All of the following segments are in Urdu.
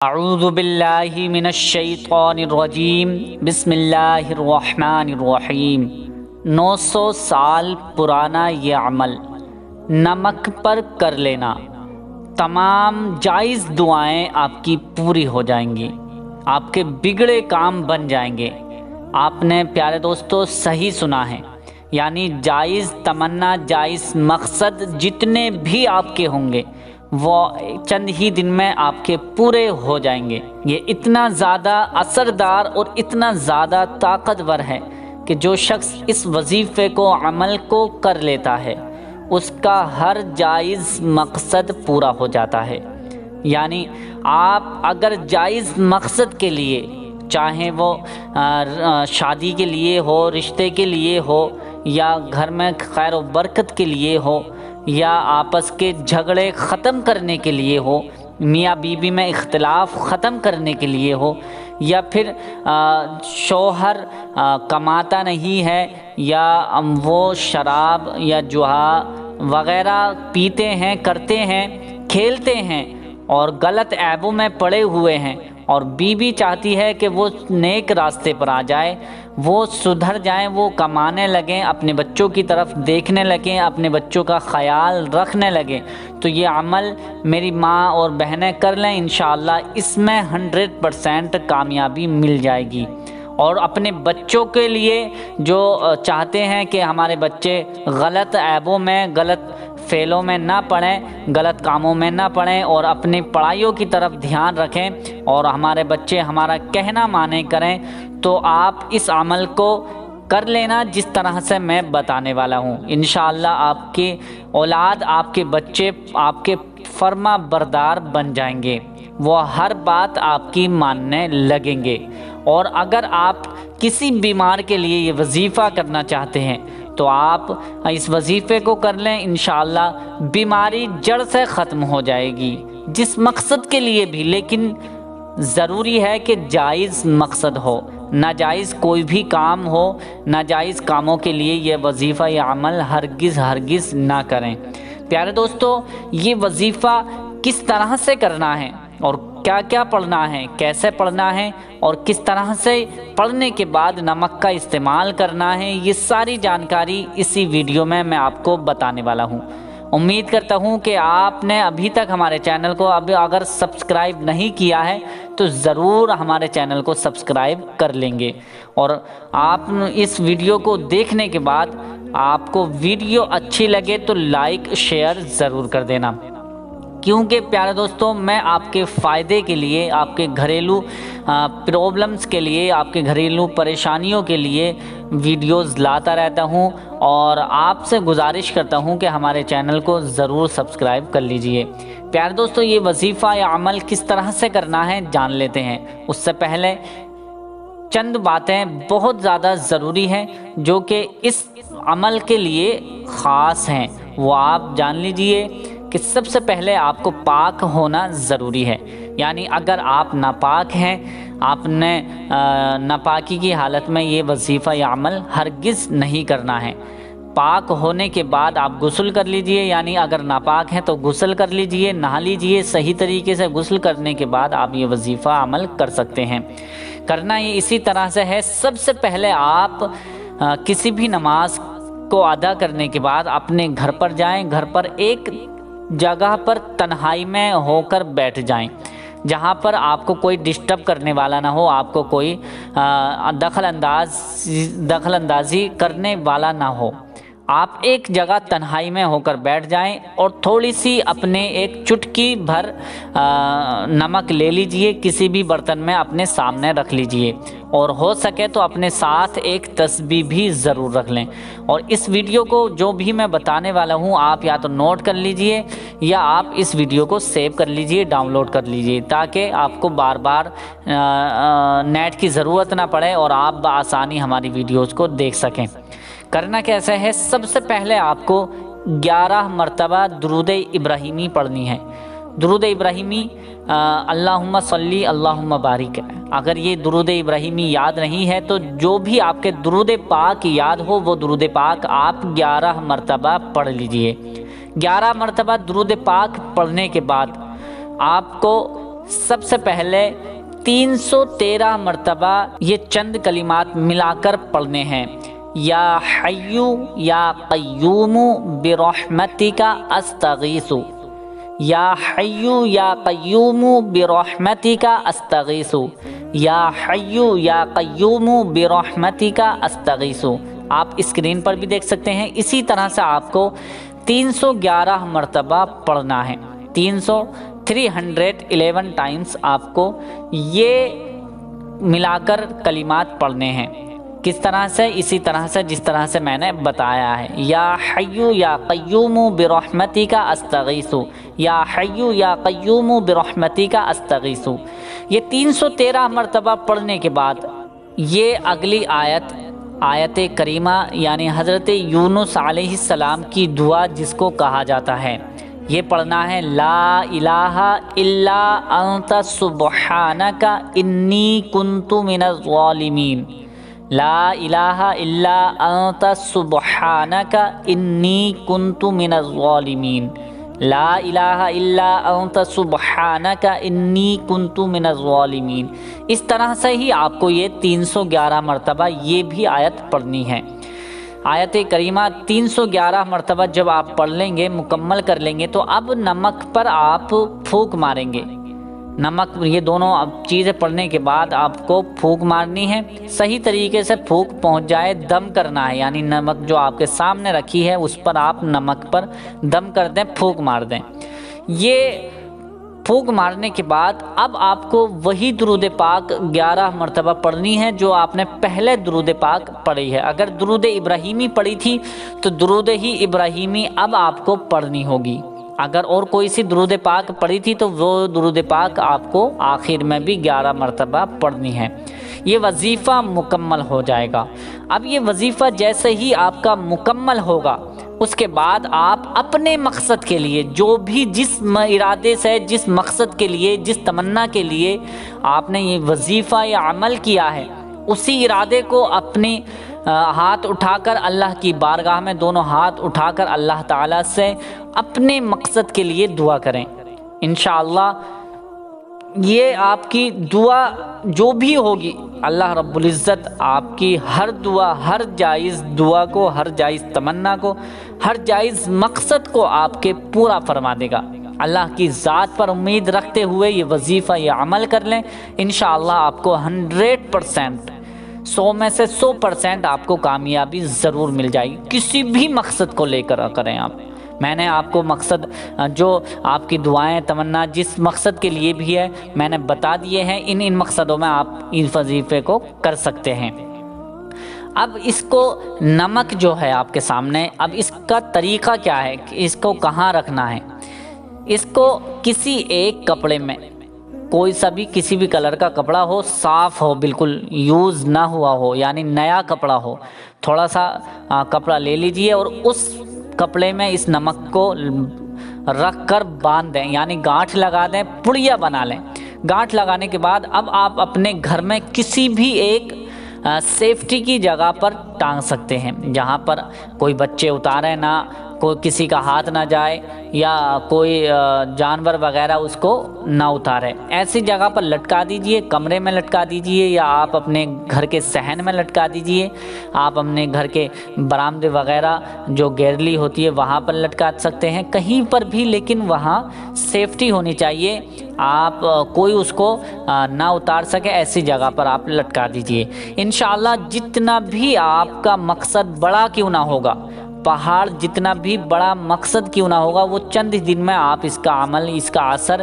اعوذ باللہ من الشیطان الرجیم بسم اللہ الرحمن الرحیم 900 سال پرانا یہ عمل نمک پر کر لینا، تمام جائز دعائیں آپ کی پوری ہو جائیں گی، آپ کے بگڑے کام بن جائیں گے۔ آپ نے پیارے دوستو صحیح سنا ہے، یعنی جائز تمنا، جائز مقصد جتنے بھی آپ کے ہوں گے وہ چند ہی دن میں آپ کے پورے ہو جائیں گے۔ یہ اتنا زیادہ اثردار اور اتنا زیادہ طاقتور ہے کہ جو شخص اس وظیفے کو، عمل کو کر لیتا ہے، اس کا ہر جائز مقصد پورا ہو جاتا ہے۔ یعنی آپ اگر جائز مقصد کے لیے، چاہے وہ شادی کے لیے ہو، رشتے کے لیے ہو، یا گھر میں خیر و برکت کے لیے ہو، یا آپس کے جھگڑے ختم کرنے کے لیے ہو، میاں بیوی میں اختلاف ختم کرنے کے لیے ہو، یا پھر شوہر کماتا نہیں ہے، یا وہ شراب یا جوا وغیرہ پیتے ہیں، کرتے ہیں، کھیلتے ہیں اور غلط عیبوں میں پڑے ہوئے ہیں، اور بیوی چاہتی ہے کہ وہ نیک راستے پر آ جائے، وہ سدھر جائیں، وہ کمانے لگیں، اپنے بچوں کی طرف دیکھنے لگیں، اپنے بچوں کا خیال رکھنے لگیں، تو یہ عمل میری ماں اور بہنیں کر لیں، انشاءاللہ اس میں 100% کامیابی مل جائے گی۔ اور اپنے بچوں کے لیے جو چاہتے ہیں کہ ہمارے بچے غلط عیبوں میں، غلط فعلوں میں نہ پڑیں، غلط کاموں میں نہ پڑیں، اور اپنی پڑھائیوں کی طرف دھیان رکھیں، اور ہمارے بچے ہمارا کہنا مانے کریں، تو آپ اس عمل کو کر لینا جس طرح سے میں بتانے والا ہوں۔ انشاءاللہ آپ کی اولاد، آپ کے بچے آپ کے فرما بردار بن جائیں گے، وہ ہر بات آپ کی ماننے لگیں گے۔ اور اگر آپ کسی بیمار کے لیے یہ وظیفہ کرنا چاہتے ہیں تو آپ اس وظیفے کو کر لیں، انشاءاللہ بیماری جڑ سے ختم ہو جائے گی، جس مقصد کے لیے بھی، لیکن ضروری ہے کہ جائز مقصد ہو، ناجائز کوئی بھی کام ہو، ناجائز کاموں کے لیے یہ وظیفہ، یہ عمل ہرگز نہ کریں۔ پیارے دوستو، یہ وظیفہ کس طرح سے کرنا ہے اور کیا کیا پڑھنا ہے، کیسے پڑھنا ہے، اور کس طرح سے پڑھنے کے بعد نمک کا استعمال کرنا ہے، یہ ساری جانکاری اسی ویڈیو میں آپ کو بتانے والا ہوں۔ امید کرتا ہوں کہ آپ نے ابھی تک ہمارے چینل کو اگر سبسکرائب نہیں کیا ہے تو ضرور ہمارے چینل کو سبسکرائب کر لیں گے، اور آپ اس ویڈیو کو دیکھنے کے بعد آپ کو ویڈیو اچھی لگے تو لائک شیئر ضرور کر دینا، کیونکہ پیارے دوستوں میں آپ کے فائدے کے لیے، آپ کے گھریلو پرابلمز کے لیے، آپ کے گھریلو پریشانیوں کے لیے ویڈیوز لاتا رہتا ہوں، اور آپ سے گزارش کرتا ہوں کہ ہمارے چینل کو ضرور سبسکرائب کر لیجئے۔ پیارے دوستوں، یہ وظیفہ یا عمل کس طرح سے کرنا ہے جان لیتے ہیں۔ اس سے پہلے چند باتیں بہت زیادہ ضروری ہیں جو کہ اس عمل کے لیے خاص ہیں، وہ آپ جان لیجئے کہ سب سے پہلے آپ کو پاک ہونا ضروری ہے۔ یعنی اگر آپ ناپاک ہیں، آپ نے ناپاکی کی حالت میں یہ وظیفہ یا عمل ہرگز نہیں کرنا ہے۔ پاک ہونے کے بعد آپ غسل کر لیجئے، یعنی اگر ناپاک ہیں تو غسل کر لیجئے، نہا لیجئے، صحیح طریقے سے غسل کرنے کے بعد آپ یہ وظیفہ عمل کر سکتے ہیں۔ کرنا یہ اسی طرح سے ہے، سب سے پہلے آپ کسی بھی نماز کو ادا کرنے کے بعد اپنے گھر پر جائیں، گھر پر ایک جگہ پر تنہائی میں ہو کر بیٹھ جائیں، جہاں پر آپ کو کوئی ڈسٹرب کرنے والا نہ ہو، آپ کو کوئی دخل اندازی کرنے والا نہ ہو۔ آپ ایک جگہ تنہائی میں ہو کر بیٹھ جائیں، اور تھوڑی سی اپنے ایک چٹکی بھر نمک لے لیجئے، کسی بھی برتن میں اپنے سامنے رکھ لیجئے، اور ہو سکے تو اپنے ساتھ ایک تسبیح بھی ضرور رکھ لیں۔ اور اس ویڈیو کو جو بھی میں بتانے والا ہوں آپ یا تو نوٹ کر لیجئے، یا آپ اس ویڈیو کو سیو کر لیجئے، ڈاؤن لوڈ کر لیجئے، تاکہ آپ کو بار بار نیٹ کی ضرورت نہ پڑے اور آپ بآسانی ہماری ویڈیوز کو دیکھ سکیں۔ کرنا کیسے ہے؟ سب سے پہلے آپ کو 11 مرتبہ درود ابراہیمی پڑھنی ہے۔ درود ابراہیمی اللہم صلی اللہم بارک، اگر یہ درود ابراہیمی یاد نہیں ہے تو جو بھی آپ کے درود پاک یاد ہو وہ درود پاک آپ 11 مرتبہ پڑھ لیجئے۔ 11 مرتبہ درود پاک پڑھنے کے بعد آپ کو سب سے پہلے 313 مرتبہ یہ چند کلمات ملا کر پڑھنے ہیں۔ یا حیو یا قیوم برحمتک استغیث، یا حیو یا قیوم برحمتک استغیث، یا حیو یا قیوم برحمتک استغیث۔ آپ اسکرین پر بھی دیکھ سکتے ہیں۔ اسی طرح سے آپ کو 311 مرتبہ پڑھنا ہے، 311 ٹائمز آپ کو یہ ملا کر کلمات پڑھنے ہیں۔ کس طرح سے؟ اسی طرح سے جس طرح سے میں نے بتایا ہے۔ یا حیو یا قیوم برحمتک استغیث، یا حیو یا قیوم برحمتک استغیث۔ یہ 313 مرتبہ پڑھنے کے بعد یہ اگلی آیت کریمہ یعنی حضرت یونس علیہ السلام کی دعا جس کو کہا جاتا ہے، یہ پڑھنا ہے۔ لا الہ الا انت سبحانک انی کنت من الظالمین، لا الہ الا انت سبحانک انی کنت من الظالمین، لا الہ الا انت سبحانک انی کنت من الظالمین۔ اس طرح سے ہی آپ کو یہ 311 مرتبہ یہ بھی آیت پڑھنی ہے۔ آیت کریمہ 311 مرتبہ جب آپ پڑھ لیں گے، مکمل کر لیں گے، تو اب نمک پر آپ پھونک ماریں گے۔ نمک، یہ دونوں چیزیں پڑھنے کے بعد آپ کو پھونک مارنی ہے۔ صحیح طریقے سے پھونک پہنچ جائے، دم کرنا ہے، یعنی نمک جو آپ کے سامنے رکھی ہے اس پر آپ نمک پر دم کر دیں، پھونک مار دیں۔ یہ پھونک مارنے کے بعد اب آپ کو وہی درود پاک 11 مرتبہ پڑھنی ہے جو آپ نے پہلے درود پاک پڑھی ہے۔ اگر درود ابراہیمی پڑھی تھی تو درود ہی ابراہیمی اب آپ کو پڑھنی ہوگی۔ اگر اور کوئی سی درود پاک پڑھی تھی تو وہ درود پاک آپ کو آخر میں بھی 11 مرتبہ پڑھنی ہے۔ یہ وظیفہ مکمل ہو جائے گا۔ اب یہ وظیفہ جیسے ہی آپ کا مکمل ہوگا، اس کے بعد آپ اپنے مقصد کے لیے جو بھی جس ارادے سے، جس مقصد کے لیے، جس تمنا کے لیے آپ نے یہ وظیفہ یا عمل کیا ہے، اسی ارادے کو اپنی ہاتھ اٹھا کر اللہ کی بارگاہ میں دونوں ہاتھ اٹھا کر اللہ تعالیٰ سے اپنے مقصد کے لیے دعا کریں۔ انشاءاللہ یہ آپ کی دعا جو بھی ہوگی، اللہ رب العزت آپ کی ہر دعا، ہر جائز دعا کو، ہر جائز تمنا کو، ہر جائز مقصد کو آپ کے پورا فرما دے گا۔ اللہ کی ذات پر امید رکھتے ہوئے یہ وظیفہ، یہ عمل کر لیں، انشاءاللہ آپ کو 100%، 100 میں سے 100% آپ کو کامیابی ضرور مل جائے گی۔ کسی بھی مقصد کو لے کر کریں آپ۔ میں نے آپ کو مقصد جو آپ کی دعائیں، تمنا جس مقصد کے لیے بھی ہے میں نے بتا دیے ہیں، ان مقصدوں میں آپ اس وظیفے کو کر سکتے ہیں۔ اب اس کو نمک جو ہے آپ کے سامنے، اب اس کا طریقہ کیا ہے کہ اس کو کہاں رکھنا ہے؟ اس کو کسی ایک کپڑے میں، کوئی سا بھی کسی بھی کلر کا کپڑا ہو، صاف ہو، بالکل یوز نہ ہوا ہو، یعنی نیا کپڑا ہو، تھوڑا سا کپڑا لے لیجئے اور اس کپڑے میں اس نمک کو رکھ کر باندھ دیں، یعنی گانٹھ لگا دیں، پڑیا بنا لیں۔ گانٹھ لگانے کے بعد اب آپ اپنے گھر میں کسی بھی ایک سیفٹی کی جگہ پر ٹانگ سکتے ہیں، جہاں پر کوئی بچے اتارے نہ، کوئی کسی کا ہاتھ نہ جائے یا کوئی جانور وغیرہ اس کو نہ اتارے۔ ایسی جگہ پر لٹکا دیجئے، کمرے میں لٹکا دیجئے یا آپ اپنے گھر کے صحن میں لٹکا دیجئے۔ آپ اپنے گھر کے برآمدے وغیرہ جو گیرلی ہوتی ہے وہاں پر لٹکا سکتے ہیں، کہیں پر بھی، لیکن وہاں سیفٹی ہونی چاہیے، آپ کوئی اس کو نہ اتار سکے، ایسی جگہ پر آپ لٹکا دیجئے۔ انشاءاللہ جتنا بھی آپ کا مقصد بڑا کیوں نہ ہوگا، پہاڑ جتنا بھی بڑا مقصد کیوں نہ ہوگا، وہ چند دن میں آپ اس کا عمل، اس کا اثر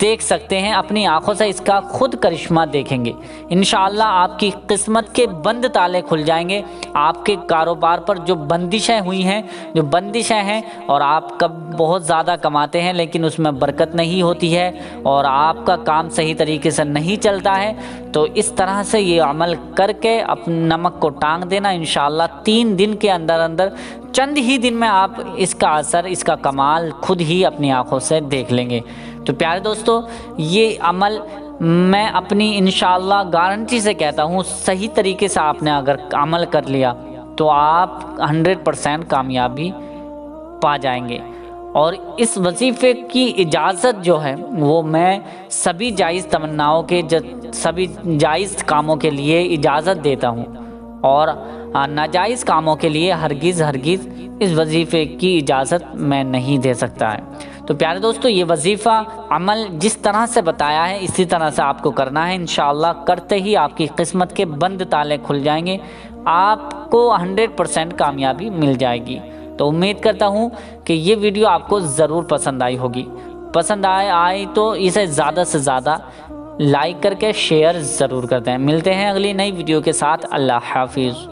دیکھ سکتے ہیں، اپنی آنکھوں سے اس کا خود کرشمہ دیکھیں گے۔ انشاءاللہ آپ کی قسمت کے بند تالے کھل جائیں گے۔ آپ کے کاروبار پر جو بندشیں ہوئی ہیں، جو بندشیں ہیں، اور آپ کب بہت زیادہ کماتے ہیں لیکن اس میں برکت نہیں ہوتی ہے اور آپ کا کام صحیح طریقے سے نہیں چلتا ہے، تو اس طرح سے یہ عمل کر کے اپنے نمک کو ٹانگ دینا، انشاءاللہ 3 دن کے اندر اندر، چند ہی دن میں آپ اس کا اثر، اس کا کمال خود ہی اپنی آنکھوں سے دیکھ لیں گے۔ تو پیارے دوستو، یہ عمل میں اپنی انشاءاللہ گارنٹی سے کہتا ہوں، صحیح طریقے سے آپ نے اگر عمل کر لیا تو آپ 100% کامیابی پا جائیں گے۔ اور اس وظیفے کی اجازت جو ہے وہ میں سبھی جائز تمناؤں کے سبھی جائز کاموں کے لیے اجازت دیتا ہوں، اور ناجائز کاموں کے لیے ہرگز اس وظیفے کی اجازت میں نہیں دے سکتا ہے۔ تو پیارے دوستو، یہ وظیفہ عمل جس طرح سے بتایا ہے اسی طرح سے آپ کو کرنا ہے۔ انشاءاللہ کرتے ہی آپ کی قسمت کے بند تالے کھل جائیں گے، آپ کو 100% کامیابی مل جائے گی۔ تو امید کرتا ہوں کہ یہ ویڈیو آپ کو ضرور پسند آئی ہوگی۔ پسند آئی تو اسے زیادہ سے زیادہ لائک کر کے شیئر ضرور کرتے ہیں۔ ملتے ہیں اگلی نئی ویڈیو کے ساتھ۔ اللہ حافظ۔